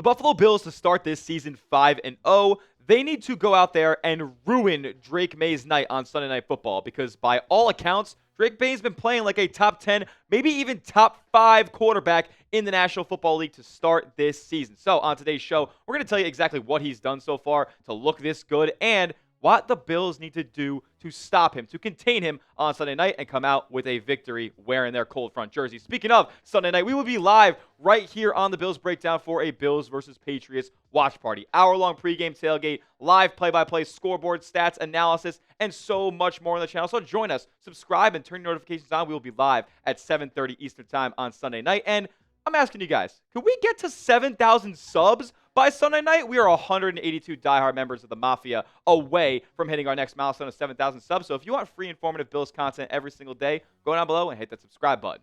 the Buffalo Bills to start this season 5-0, they need to go out there and ruin Drake Maye's night on Sunday Night Football because by all accounts, Drake Maye's been playing like a top 10, maybe even top 5 quarterback in the National Football League to start this season. So on today's show, we're going to tell you exactly what he's done so far to look this good and what the Bills need to do to stop him, to contain him on Sunday night and come out with a victory wearing their cold front jersey. Speaking of Sunday night, we will be live right here on the Bills Breakdown for a Bills versus Patriots watch party. Hour-long pregame tailgate, live play-by-play scoreboard, stats, analysis, and so much more on the channel. So join us, subscribe, and turn your notifications on. We will be live at 7:30 Eastern Time on Sunday night. And I'm asking you guys, could we get to 7,000 subs by Sunday night? We are 182 diehard members of the Mafia away from hitting our next milestone of 7,000 subs. So if you want free, informative Bills content every single day, go down below and hit that subscribe button.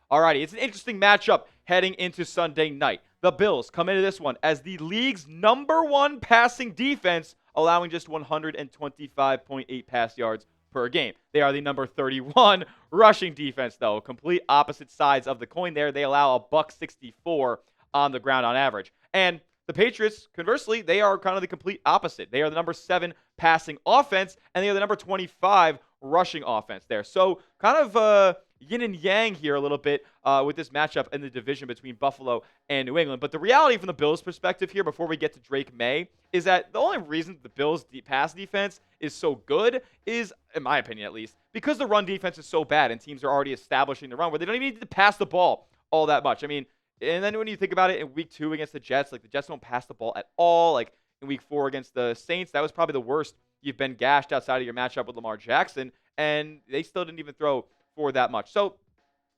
Alrighty, it's an interesting matchup heading into Sunday night. The Bills come into this one as the league's #1 passing defense, allowing just 125.8 pass yards per game. They are the number 31 rushing defense, though. Complete opposite sides of the coin there. They allow a $164 on the ground on average. And the Patriots, conversely, they are kind of the complete opposite. They are the number 7 passing offense, and they are the number 25 rushing offense there. So kind of yin and yang here a little bit with this matchup in the division between Buffalo and New England. But the reality from the Bills' perspective here, before we get to Drake Maye, is that the only reason the Bills' pass defense is so good is, in my opinion at least, because the run defense is so bad and teams are already establishing the run where they don't even need to pass the ball all that much. I mean, and then when you think about it in week 2 against the Jets, like the Jets don't pass the ball at all. Like in week 4 against the Saints, that was probably the worst you've been gashed outside of your matchup with Lamar Jackson, and they still didn't even throw for that much. So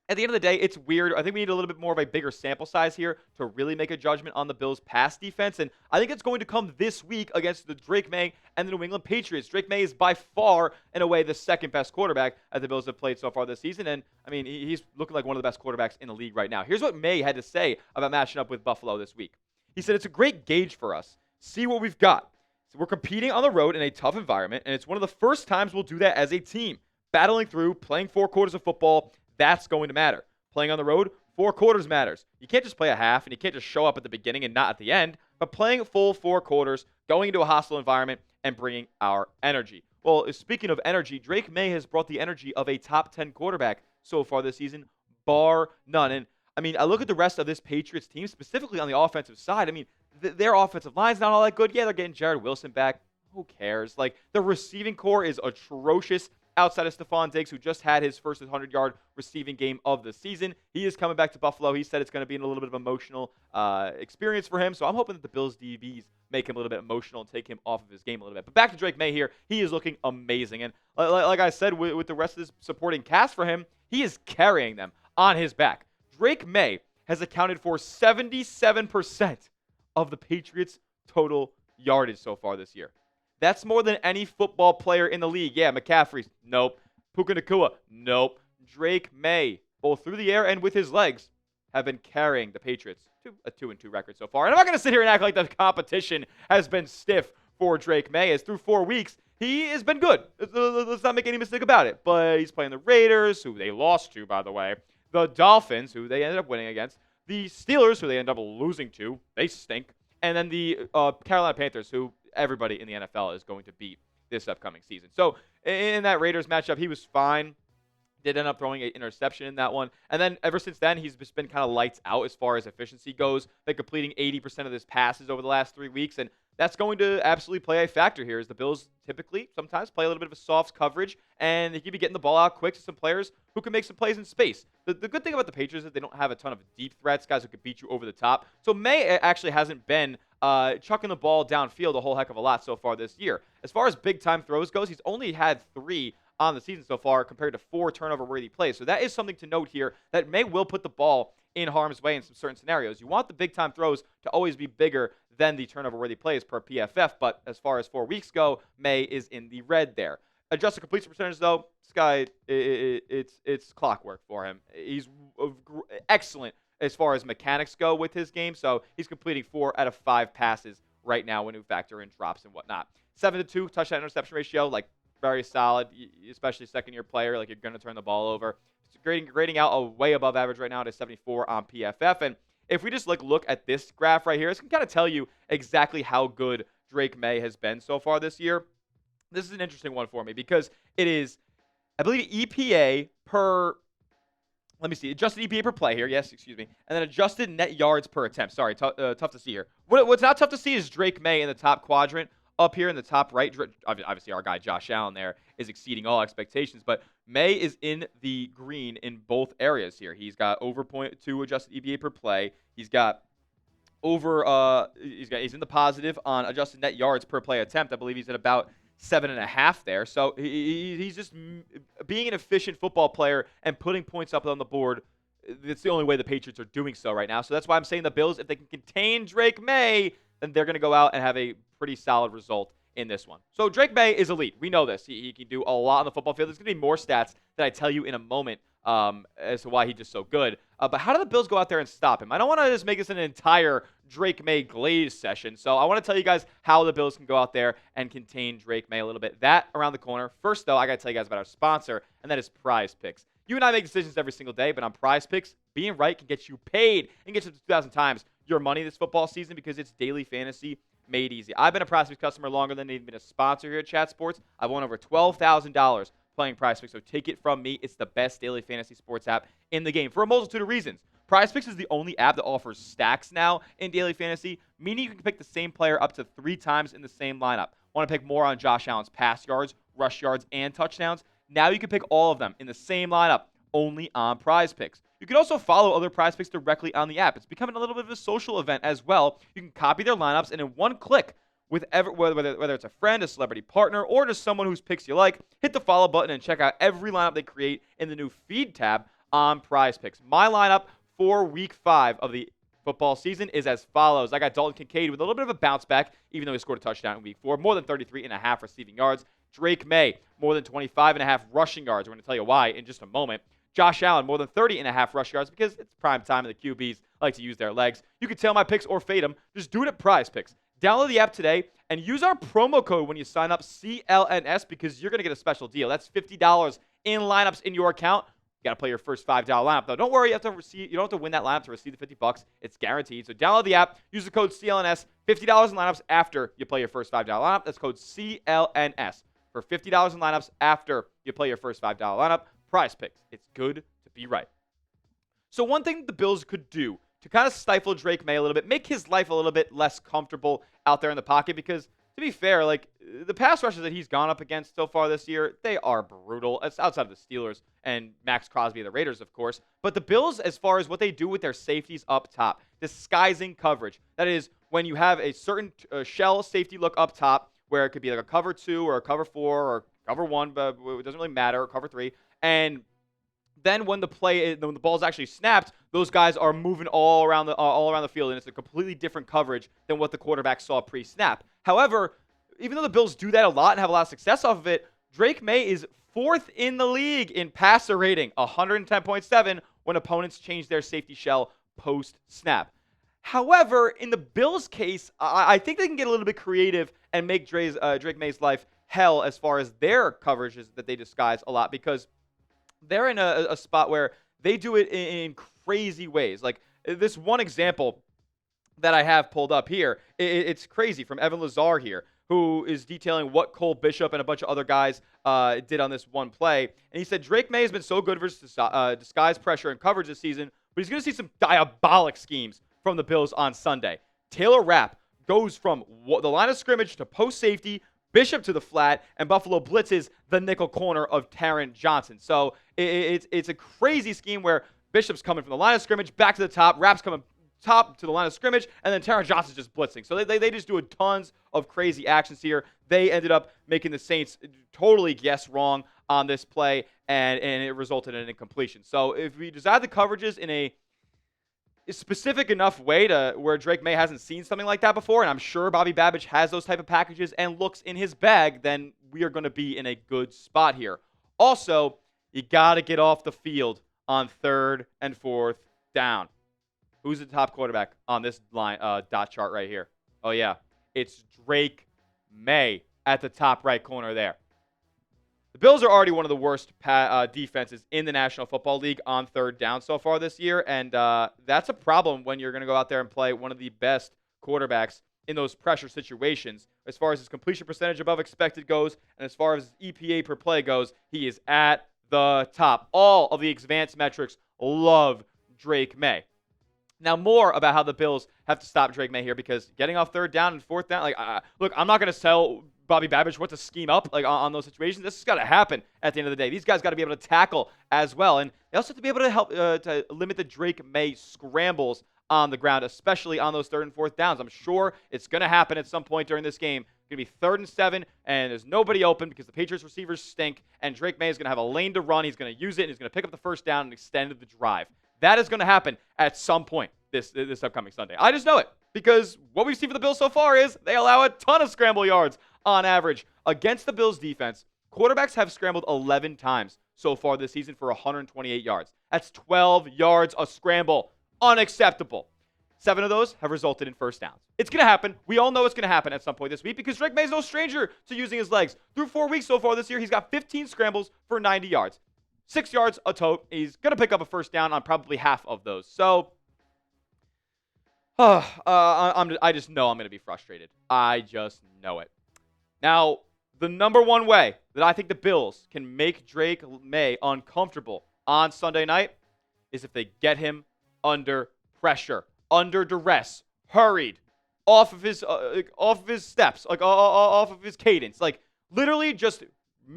at the end of the day, it's weird. I think we need a little bit more of a bigger sample size here to really make a judgment on the Bills' pass defense. And I think it's going to come this week against the Drake Maye and the New England Patriots. Drake Maye is by far, in a way, the second best quarterback that the Bills have played so far this season. And, I mean, he's looking like one of the best quarterbacks in the league right now. Here's what Maye had to say about matching up with Buffalo this week. He said, "It's a great gauge for us. See what we've got. So we're competing on the road in a tough environment, and it's one of the first times we'll do that as a team. Battling through, playing 4 quarters of football, that's going to matter. Playing on the road, 4 quarters matters. You can't just play a half, and you can't just show up at the beginning and not at the end, but playing full 4 quarters, going into a hostile environment, and bringing our energy." Well, speaking of energy, Drake Maye has brought the energy of a top 10 quarterback so far this season, bar none. And, I mean, I look at the rest of this Patriots team, specifically on the offensive side. I mean, their offensive line's not all that good. Yeah, they're getting Jared Wilson back. Who cares? Like, the receiving core is atrocious. Outside of Stephon Diggs, who just had his first 100-yard receiving game of the season. He is coming back to Buffalo. He said it's going to be a little bit of an emotional experience for him. So I'm hoping that the Bills DBs make him a little bit emotional and take him off of his game a little bit. But back to Drake Maye here. He is looking amazing. And like I said, with the rest of this supporting cast for him, he is carrying them on his back. Drake Maye has accounted for 77% of the Patriots' total yardage so far this year. That's more than any football player in the league. Yeah, McCaffrey, nope. Puka Nacua, nope. Drake Maye, both through the air and with his legs, have been carrying the Patriots to a 2-2 record so far. And I'm not going to sit here and act like the competition has been stiff for Drake Maye, as through 4 weeks, he has been good. Let's not make any mistake about it. But he's playing the Raiders, who they lost to, by the way. The Dolphins, who they ended up winning against. The Steelers, who they ended up losing to. They stink. And then the Carolina Panthers, who everybody in the NFL is going to beat this upcoming season. So in that Raiders matchup, he was fine. Did end up throwing an interception in that one. And then ever since then, he's just been kind of lights out as far as efficiency goes. They're completing 80% of his passes over the last 3 weeks. And that's going to absolutely play a factor here, as the Bills typically sometimes play a little bit of a soft coverage, and they can be getting the ball out quick to some players who can make some plays in space. The good thing about the Patriots is that they don't have a ton of deep threats, guys who could beat you over the top. So Maye actually hasn't been chucking the ball downfield a whole heck of a lot so far this year. As far as big-time throws goes, he's only had 3 on the season so far compared to 4 turnover-worthy plays. So that is something to note here, that Maye will put the ball in harm's way in some certain scenarios. You want the big-time throws to always be bigger than the turnover-worthy plays per PFF, but as far as 4 weeks go, Maye is in the red there. Adjusted completion percentage, though, this guy, it's clockwork for him. He's excellent as far as mechanics go with his game, so he's completing 4 out of 5 passes right now when you factor in drops and whatnot. 7-2 touchdown interception ratio, like very solid, especially second-year player, like you're going to turn the ball over. It's grading out a way above average right now at a 74 on PFF, and if we just look at this graph right here, this can kind of tell you exactly how good Drake Maye has been so far this year. This is an interesting one for me because it is, I believe, EPA per, let me see, adjusted EPA per play here. Yes, excuse me. And then adjusted net yards per attempt. Sorry, tough to see here. What's not tough to see is Drake Maye in the top quadrant. Up here in the top right, obviously our guy Josh Allen there is exceeding all expectations, but Maye is in the green in both areas here. He's got over 0.2 adjusted EPA per play. He's got he's in the positive on adjusted net yards per play attempt. I believe he's at about 7.5 there. So he's just being an efficient football player and putting points up on the board. It's the only way the Patriots are doing so right now. So that's why I'm saying the Bills, if they can contain Drake Maye, then they're going to go out and have a pretty solid result in this one. So Drake Maye is elite. We know this. He can do a lot on the football field. There's going to be more stats that I tell you in a moment as to why he's just so good. But how do the Bills go out there and stop him? I don't want to just make this an entire Drake Maye glaze session. So I want to tell you guys how the Bills can go out there and contain Drake Maye a little bit. That around the corner. First, though, I got to tell you guys about our sponsor, and that is Prize Picks. You and I make decisions every single day, but on Prize Picks, being right can get you paid and get you 2,000 times your money this football season because it's daily fantasy made easy. I've been a Prize Picks customer longer than they've been a sponsor here at Chat Sports. I've won over $12,000 playing Prize Picks, so take it from me. It's the best daily fantasy sports app in the game for a multitude of reasons. Prize Picks is the only app that offers stacks now in daily fantasy, meaning you can pick the same player up to 3 times in the same lineup. Want to pick more on Josh Allen's pass yards, rush yards, and touchdowns? Now you can pick all of them in the same lineup, only on Prize Picks. You can also follow other Prize Picks directly on the app. It's becoming a little bit of a social event as well. You can copy their lineups, and in one click, whether it's a friend, a celebrity partner, or just someone whose picks you like, hit the follow button and check out every lineup they create in the new feed tab on Prize Picks. My lineup for Week 5 of the football season is as follows. I got Dalton Kincaid with a little bit of a bounce back, even though he scored a touchdown in Week 4, more than 33.5 receiving yards. Drake Maye, more than 25.5 rushing yards. We're going to tell you why in just a moment. Josh Allen, more than 30.5 rush yards because it's prime time and the QBs like to use their legs. You can tail my picks or fade them. Just do it at Prize Picks. Download the app today and use our promo code when you sign up, CLNS, because you're going to get a special deal. That's $50 in lineups in your account. You got to play your first $5 lineup, though. Don't worry, you don't have to win that lineup to receive the $50. It's guaranteed. So download the app, use the code CLNS, $50 in lineups after you play your first $5 lineup. That's code CLNS for $50 in lineups after you play your first $5 lineup. Prize Picks. It's good to be right. So one thing the Bills could do to kind of stifle Drake Maye a little bit, make his life a little bit less comfortable out there in the pocket, because to be fair, like the pass rushes that he's gone up against so far this year, they are brutal. It's outside of the Steelers and Max Crosby of the Raiders, of course. But the Bills, as far as what they do with their safeties up top, disguising coverage. That is, when you have a certain shell safety look up top, where it could be like a cover 2 or a cover 4 or cover 1, but it doesn't really matter, or cover 3. And then when the ball's actually snapped, those guys are moving all around the field, and it's a completely different coverage than what the quarterback saw pre-snap. However, even though the Bills do that a lot and have a lot of success off of it, Drake Maye is 4th in the league in passer rating, 110.7 when opponents change their safety shell post-snap. However, in the Bills' case, I think they can get a little bit creative and make Drake Maye's life hell as far as their coverages that they disguise a lot, because they're in a spot where they do it in crazy ways. Like this one example that I have pulled up here, it's crazy, from Evan Lazar here, who is detailing what Cole Bishop and a bunch of other guys did on this one play. And he said Drake Maye has been so good versus disguise pressure and coverage this season, but he's going to see some diabolic schemes from the Bills on Sunday. Taylor Rapp goes from the line of scrimmage to post safety, Bishop to the flat, and Buffalo blitzes the nickel corner of Taron Johnson. So it's a crazy scheme where Bishop's coming from the line of scrimmage back to the top, Rapp's coming top to the line of scrimmage, and then Taron Johnson's just blitzing. So they just do tons of crazy actions here. They ended up making the Saints totally guess wrong on this play, and it resulted in an incompletion. So if we design the coverages in a specific enough way to where Drake Maye hasn't seen something like that before, and I'm sure Bobby Babbage has those type of packages and looks in his bag, then we are going to be in a good spot here. Also, you got to get off the field on 3rd and 4th down. Who's the top quarterback on this line dot chart right here? Oh, yeah. It's Drake Maye at the top right corner there. The Bills are already one of the worst defenses in the National Football League on third down so far this year, and that's a problem when you're going to go out there and play one of the best quarterbacks in those pressure situations. As far as his completion percentage above expected goes, and as far as his EPA per play goes, he is at the top. All of the advanced metrics love Drake Maye. Now, more about how the Bills have to stop Drake Maye here, because getting off third down and fourth down, look, I'm not going to tell Bobby Babbage what to scheme up on those situations. This has got to happen at the end of the day. These guys got to be able to tackle as well, and they also have to be able to help to limit the Drake Maye scrambles on the ground, especially on those third and fourth downs. I'm sure it's going to happen at some point during this game. It's going to be 3rd and 7, and there's nobody open because the Patriots receivers stink, and Drake Maye is going to have a lane to run. He's going to use it, and he's going to pick up the first down and extend the drive. That is going to happen at some point this upcoming Sunday. I just know it, because what we've seen for the Bills so far is they allow a ton of scramble yards on average. Against the Bills defense, quarterbacks have scrambled 11 times so far this season for 128 yards. That's 12 yards a scramble. Unacceptable. 7 of those have resulted in first downs. It's going to happen. We all know it's going to happen at some point this week, because Drake Maye is no stranger to using his legs. Through 4 weeks so far this year, he's got 15 scrambles for 90 yards. 6 yards a tote. He's going to pick up a first down on probably half of those. So, I just know I'm going to be frustrated. I just know it. Now, the number one way that I think the Bills can make Drake Maye uncomfortable on Sunday night is if they get him under pressure, under duress, hurried, off of his steps, off of his cadence. Literally just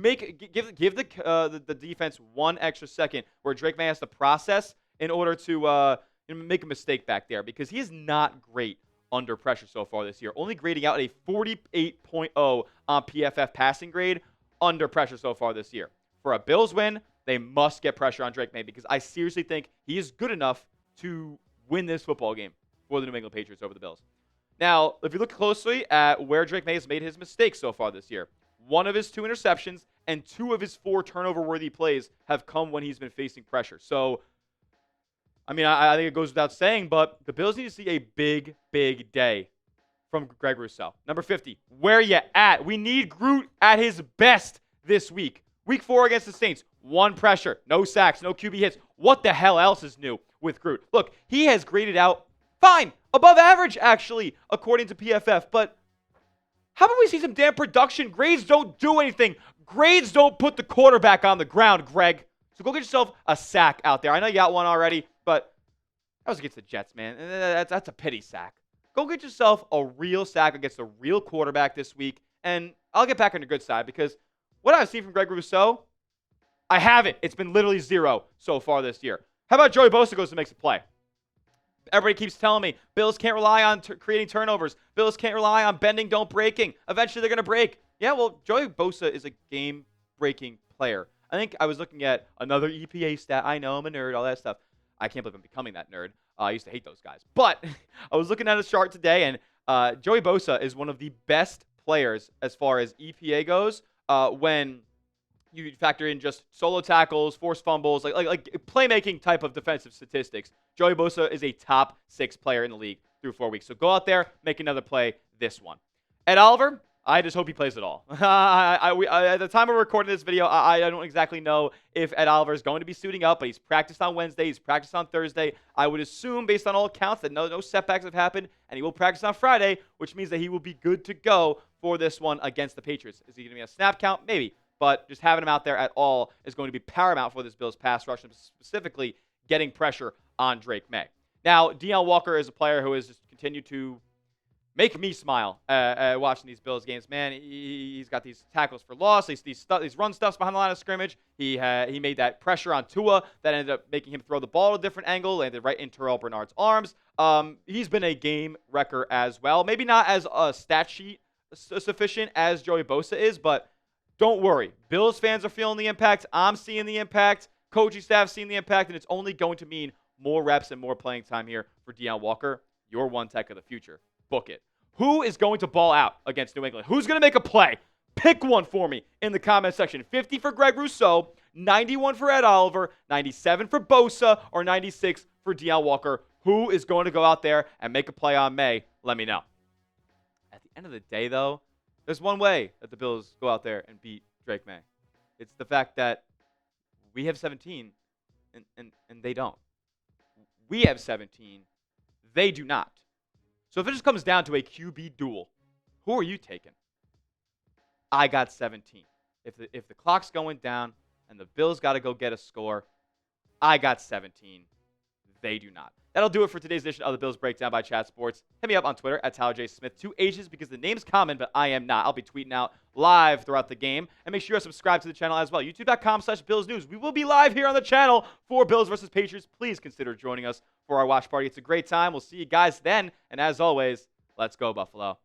give the defense one extra second where Drake Maye has to process in order to make a mistake back there, because he is not great under pressure so far this year. Only grading out a 48.0 on PFF passing grade under pressure so far this year. For a Bills win, they must get pressure on Drake Maye, because I seriously think he is good enough to win this football game for the New England Patriots over the Bills. Now, if you look closely at where Drake Maye has made his mistakes so far this year, 1 of his 2 interceptions and 2 of his 4 turnover-worthy plays have come when he's been facing pressure. So, I think it goes without saying, but the Bills need to see a big, big day from Greg Rousseau. Number 50, where you at? We need Groot at his best this week. Week 4 against the Saints, 1 pressure, no sacks, no QB hits. What the hell else is new with Groot? Look, he has graded out fine, above average, actually, according to PFF. But how about we see some damn production? Grades don't do anything. Grades don't put the quarterback on the ground, Greg. So go get yourself a sack out there. I know you got one already, but that was against the Jets, man. That's a pity sack. Go get yourself a real sack against a real quarterback this week, and I'll get back on the good side, because what I've seen from Greg Rousseau, I haven't. It's been literally 0 so far this year. How about Joey Bosa goes and makes a play? Everybody keeps telling me Bills can't rely on creating turnovers. Bills can't rely on bending, don't breaking. Eventually, they're going to break. Yeah, well, Joey Bosa is a game-breaking player. I think I was looking at another EPA stat. I know I'm a nerd, all that stuff. I can't believe I'm becoming that nerd. I used to hate those guys. But I was looking at a chart today, and Joey Bosa is one of the best players as far as EPA goes when you factor in just solo tackles, forced fumbles, like playmaking type of defensive statistics. Joey Bosa is a top 6 player in the league through 4 weeks. So go out there, make another play this one. Ed Oliver, I just hope he plays it all. At the time of recording this video, I don't exactly know if Ed Oliver is going to be suiting up, but he's practiced on Wednesday. He's practiced on Thursday. I would assume, based on all accounts, that no setbacks have happened, and he will practice on Friday, which means that he will be good to go for this one against the Patriots. Is he going to be a snap count? Maybe. But just having him out there at all is going to be paramount for this Bills pass rush, and specifically getting pressure on Drake Maye. Now, Deion Walker is a player who has just continued to make me smile watching these Bills games. Man, he's got these tackles for loss, these run stuffs behind the line of scrimmage. He made that pressure on Tua that ended up making him throw the ball at a different angle, landed right in Terrell Bernard's arms. He's been a game wrecker as well. Maybe not as a stat sheet sufficient as Joey Bosa is, but don't worry. Bills fans are feeling the impact. I'm seeing the impact. Coaching staff seeing the impact, and it's only going to mean more reps and more playing time here for Deion Walker, your one tech of the future. Book it. Who is going to ball out against New England? Who's going to make a play? Pick one for me in the comment section. 50 for Greg Rousseau, 91 for Ed Oliver, 97 for Bosa, or 96 for Deion Walker. Who is going to go out there and make a play on Maye? Let me know. At the end of the day, though, there's one way that the Bills go out there and beat Drake Maye. It's the fact that we have 17 and they don't. We have 17. They do not. So if it just comes down to a QB duel, who are you taking? I got 17. If the clock's going down and the Bills got to go get a score, I got 17. They do not. That'll do it for today's edition of the Bills Breakdown by Chat Sports. Hit me up on Twitter at TylerJSmith, 2 H's because the name's common, but I am not. I'll be tweeting out live throughout the game. And make sure you subscribe to the channel as well. YouTube.com/BillsNews. We will be live here on the channel for Bills versus Patriots. Please consider joining us for our watch party. It's a great time. We'll see you guys then. And as always, let's go, Buffalo.